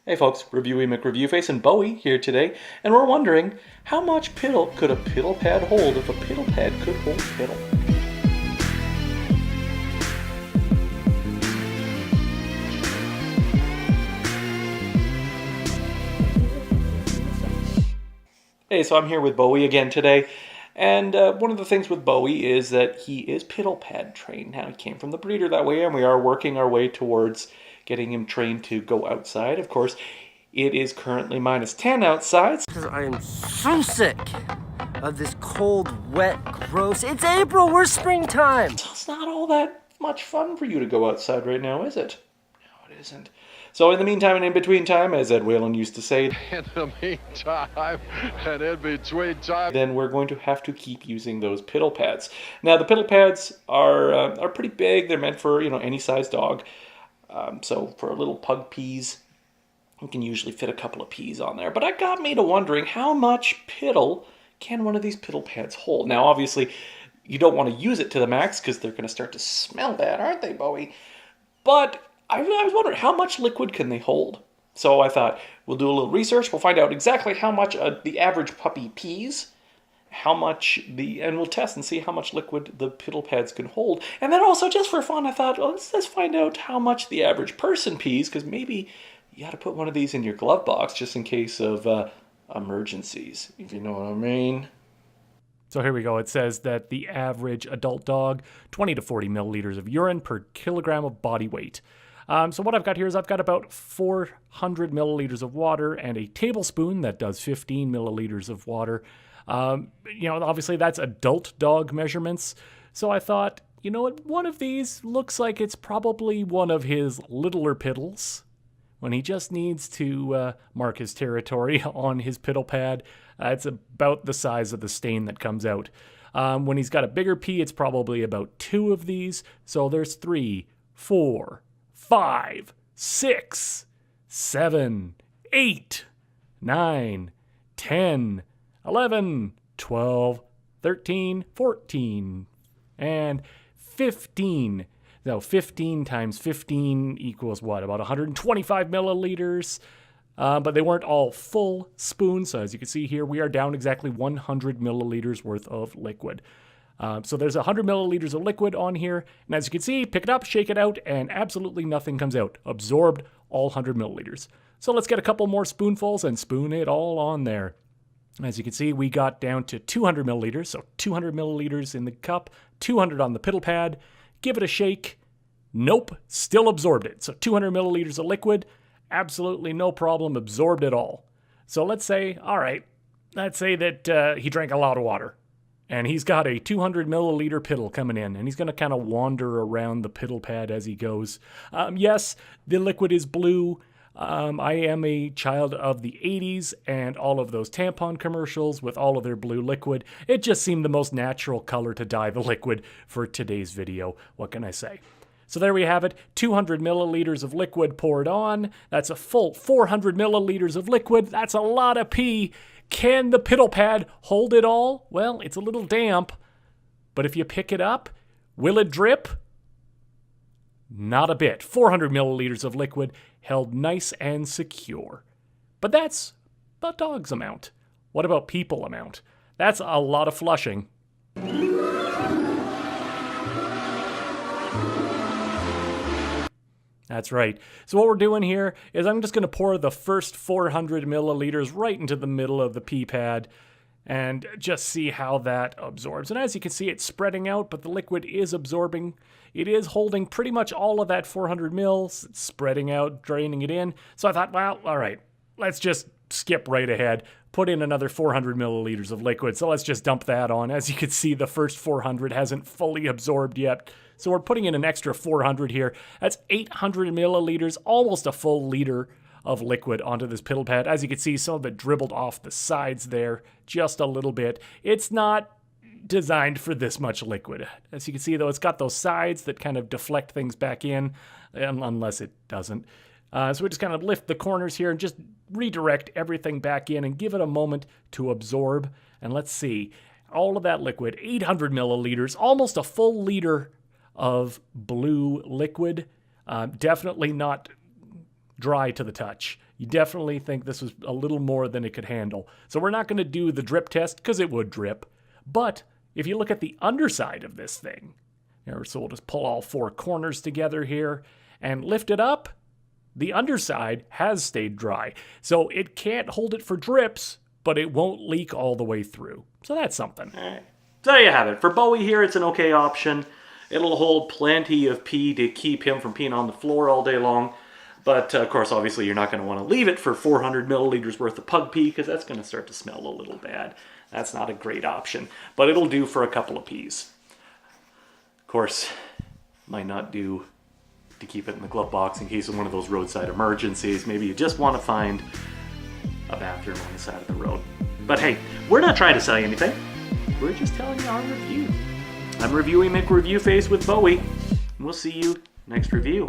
Hey folks, Reviewy McReviewface and Bowie here today, and we're wondering, how much piddle could a piddle pad hold if a piddle pad could hold piddle? Hey, so I'm here with Bowie again today, and one of the things with Bowie is that he is piddle pad trained. Now, he came from the breeder that way, and we are working our way towards getting him trained to go outside. Of course, it is currently -10 outside. Because I am so sick of this cold, wet, gross. It's April, we're springtime. So it's not all that much fun for you to go outside right now, is it? No, it isn't. So in the meantime and in between time, as Ed Whalen used to say, in the meantime and in between time, then we're going to have to keep using those piddle pads. Now the piddle pads are pretty big. They're meant for any size dog. So for a little pug peas, you can usually fit a couple of peas on there. But that got me to wondering, how much piddle can one of these piddle pads hold? Now obviously you don't want to use it to the max because they're going to start to smell bad, aren't they, Bowie? But I was wondering, how much liquid can they hold? So I thought, we'll do a little research. We'll find out exactly how much the average puppy pees, and we'll test and see how much liquid the piddle pads can hold. And then also, just for fun, I thought, well, let's find out how much the average person pees, because maybe you got to put one of these in your glove box just in case of emergencies, if you know what I mean. So here we go. It says that the average adult dog, 20 to 40 milliliters of urine per kilogram of body weight. So what I've got here is I've got about 400 milliliters of water and a tablespoon that does 15 milliliters of water. Obviously that's adult dog measurements. So I thought, you know what, one of these looks like it's probably one of his littler piddles when he just needs to mark his territory on his piddle pad. It's about the size of the stain that comes out. When he's got a bigger pee, it's probably about 2 of these. So there's 3, 4, 5, 6, 7, 8, 9, 10, 11, 12, 13, 14, and 15. Now, 15 times 15 equals what? About 125 milliliters. But they weren't all full spoons. So as you can see here, we are down exactly 100 milliliters worth of liquid. So there's 100 milliliters of liquid on here. And as you can see, pick it up, shake it out, and absolutely nothing comes out. Absorbed all 100 milliliters. So let's get a couple more spoonfuls and spoon it all on there. As you can see, we got down to 200 milliliters. So 200 milliliters in the cup, 200 on the piddle pad. Give it a shake. Nope, still absorbed it. So 200 milliliters of liquid, absolutely no problem, absorbed it all. So let's say that he drank a lot of water. And he's got a 200 milliliter piddle coming in, and he's going to kind of wander around the piddle pad as he goes. Yes, the liquid is blue. I am a child of the 80s, and all of those tampon commercials with all of their blue liquid, it just seemed the most natural color to dye the liquid for today's video. What can I say? So there we have it, 200 milliliters of liquid poured on. That's a full 400 milliliters of liquid. That's a lot of pee. Can the piddle pad hold it all? Well, it's a little damp, but if you pick it up, will it drip? Not a bit. 400 milliliters of liquid held nice and secure. But that's a dog's amount. What about people amount? That's a lot of flushing. That's right. So what we're doing here is I'm just going to pour the first 400 milliliters right into the middle of the pee pad and just see how that absorbs. And as you can see, it's spreading out, but the liquid is absorbing. It is holding pretty much all of that 400 mils. It's spreading out, draining it in. So I thought, well, all right, let's just skip right ahead, put in another 400 milliliters of liquid. So let's just dump that on. As you can see, the first 400 hasn't fully absorbed yet. So we're putting in an extra 400 here. That's 800 milliliters, almost a full liter of liquid onto this piddle pad. As you can see, some of it dribbled off the sides there just a little bit. It's not designed for this much liquid. As you can see, though, it's got those sides that kind of deflect things back in, unless it doesn't. So we just kind of lift the corners here and just redirect everything back in and give it a moment to absorb. And let's see, all of that liquid, 800 milliliters, almost a full liter of blue liquid. Definitely not dry to the touch. You definitely think this was a little more than it could handle. So we're not going to do the drip test because it would drip. But if you look at the underside of this thing, so we'll just pull all four corners together here and lift it up. The underside has stayed dry. So it can't hold it for drips, but it won't leak all the way through. So that's something. All right. So there you have it. For Bowie here, it's an okay option. It'll hold plenty of pee to keep him from peeing on the floor all day long. But, of course, obviously you're not going to want to leave it for 400 milliliters worth of pug pee because that's going to start to smell a little bad. That's not a great option. But it'll do for a couple of pees. Of course, might not do to keep it in the glove box in case of one of those roadside emergencies. Maybe you just want to find a bathroom on the side of the road. But hey, we're not trying to sell you anything. We're just telling you our review. I'm Reviewy McReviewface with Bowie. And we'll see you next review.